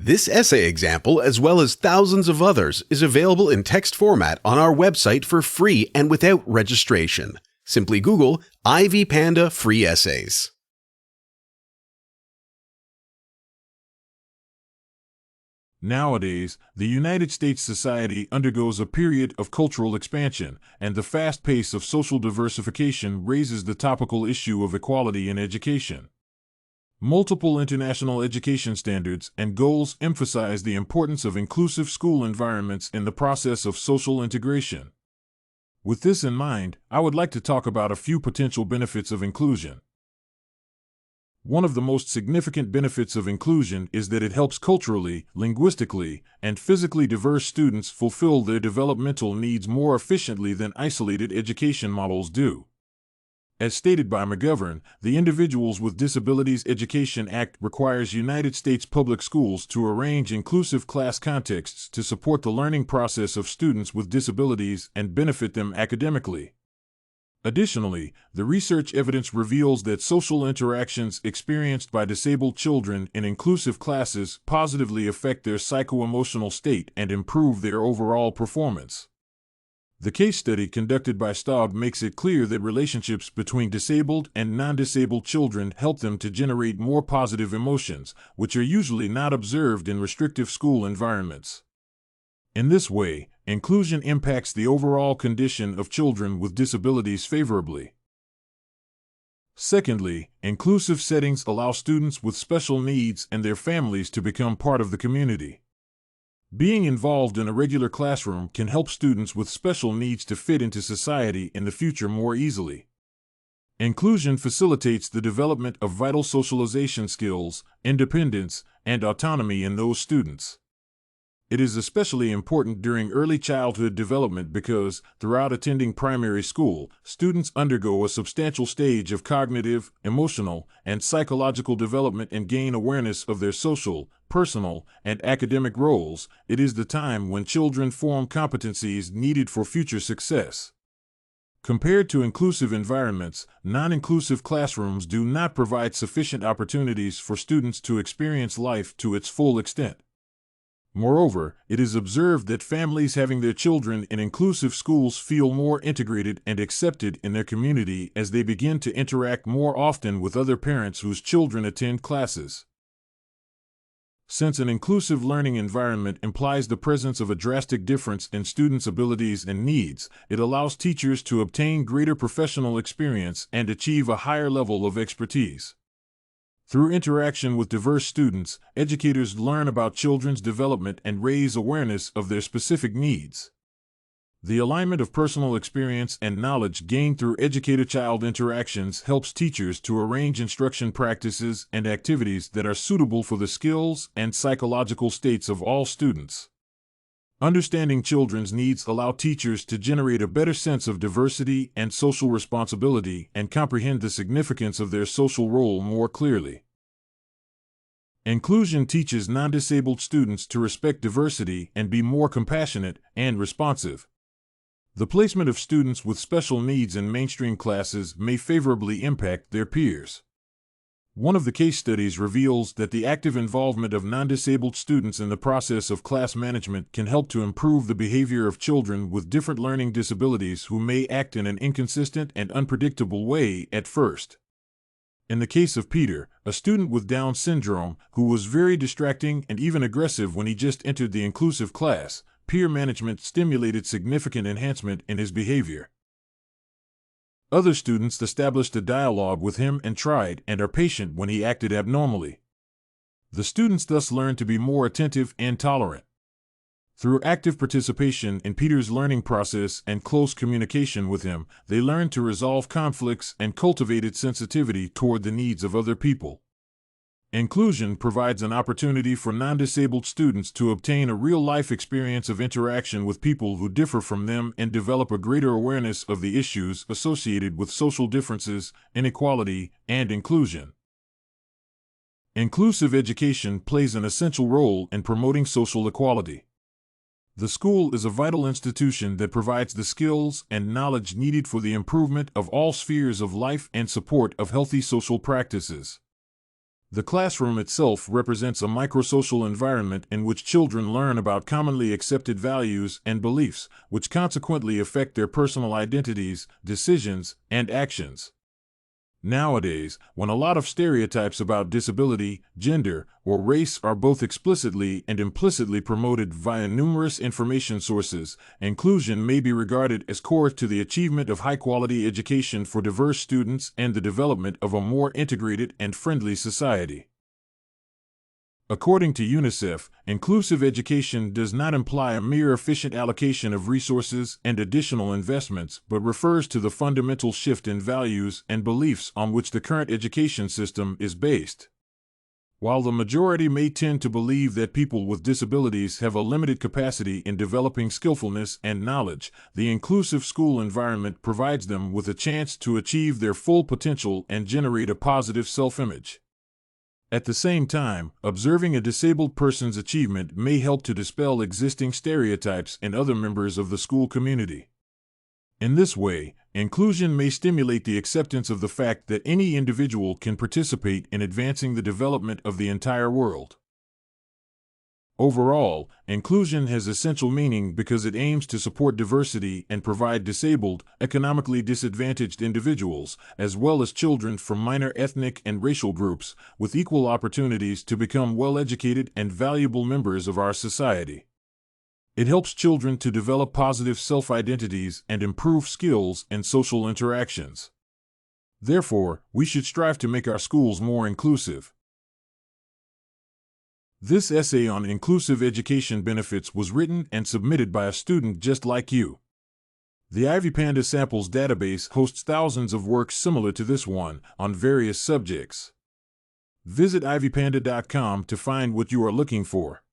This essay example, as well as thousands of others, is available in text format on our website for free and without registration. Simply Google Ivy Panda Free Essays. Nowadays, the United States society undergoes a period of cultural expansion, and the fast pace of social diversification raises the topical issue of equality in education. Multiple international education standards and goals emphasize the importance of inclusive school environments in the process of social integration. With this in mind, I would like to talk about a few potential benefits of inclusion. One of the most significant benefits of inclusion is that it helps culturally, linguistically, and physically diverse students fulfill their developmental needs more efficiently than isolated education models do. As stated by McGovern, the Individuals with Disabilities Education Act requires United States public schools to arrange inclusive class contexts to support the learning process of students with disabilities and benefit them academically. Additionally, the research evidence reveals that social interactions experienced by disabled children in inclusive classes positively affect their psycho-emotional state and improve their overall performance. The case study conducted by Staub makes it clear that relationships between disabled and non-disabled children help them to generate more positive emotions, which are usually not observed in restrictive school environments. In this way, inclusion impacts the overall condition of children with disabilities favorably. Secondly, inclusive settings allow students with special needs and their families to become part of the community. Being involved in a regular classroom can help students with special needs to fit into society in the future more easily. Inclusion facilitates the development of vital socialization skills, independence, and autonomy in those students. It is especially important during early childhood development because, throughout attending primary school, students undergo a substantial stage of cognitive, emotional, and psychological development and gain awareness of their social, personal, and academic roles. It is the time when children form competencies needed for future success. Compared to inclusive environments, non-inclusive classrooms do not provide sufficient opportunities for students to experience life to its full extent. Moreover, it is observed that families having their children in inclusive schools feel more integrated and accepted in their community as they begin to interact more often with other parents whose children attend classes. Since an inclusive learning environment implies the presence of a drastic difference in students' abilities and needs, it allows teachers to obtain greater professional experience and achieve a higher level of expertise. Through interaction with diverse students, educators learn about children's development and raise awareness of their specific needs. The alignment of personal experience and knowledge gained through educator-child interactions helps teachers to arrange instruction practices and activities that are suitable for the skills and psychological states of all students. Understanding children's needs allow teachers to generate a better sense of diversity and social responsibility and comprehend the significance of their social role more clearly. Inclusion teaches non-disabled students to respect diversity and be more compassionate and responsive. The placement of students with special needs in mainstream classes may favorably impact their peers. One of the case studies reveals that the active involvement of non-disabled students in the process of class management can help to improve the behavior of children with different learning disabilities who may act in an inconsistent and unpredictable way at first. In the case of Peter, a student with Down syndrome, who was very distracting and even aggressive when he just entered the inclusive class, peer management stimulated significant enhancement in his behavior. Other students established a dialogue with him and tried and are patient when he acted abnormally. The students thus learn to be more attentive and tolerant. Through active participation in Peter's learning process and close communication with him, they learn to resolve conflicts and cultivated sensitivity toward the needs of other people. Inclusion provides an opportunity for non-disabled students to obtain a real-life experience of interaction with people who differ from them and develop a greater awareness of the issues associated with social differences, inequality, and inclusion. Inclusive education plays an essential role in promoting social equality. The school is a vital institution that provides the skills and knowledge needed for the improvement of all spheres of life and support of healthy social practices. The classroom itself represents a microsocial environment in which children learn about commonly accepted values and beliefs, which consequently affect their personal identities, decisions, and actions. Nowadays, when a lot of stereotypes about disability, gender, or race are both explicitly and implicitly promoted via numerous information sources, inclusion may be regarded as core to the achievement of high-quality education for diverse students and the development of a more integrated and friendly society. According to UNICEF, inclusive education does not imply a mere efficient allocation of resources and additional investments, but refers to the fundamental shift in values and beliefs on which the current education system is based. While the majority may tend to believe that people with disabilities have a limited capacity in developing skillfulness and knowledge, the inclusive school environment provides them with a chance to achieve their full potential and generate a positive self-image. At the same time, observing a disabled person's achievement may help to dispel existing stereotypes in other members of the school community. In this way, inclusion may stimulate the acceptance of the fact that any individual can participate in advancing the development of the entire world. Overall, inclusion has essential meaning because it aims to support diversity and provide disabled, economically disadvantaged individuals, as well as children from minor ethnic and racial groups, with equal opportunities to become well-educated and valuable members of our society. It helps children to develop positive self-identities and improve skills and social interactions. Therefore, we should strive to make our schools more inclusive. This essay on inclusive education benefits was written and submitted by a student just like you. The Ivy Panda Samples database hosts thousands of works similar to this one on various subjects. Visit ivypanda.com to find what you are looking for.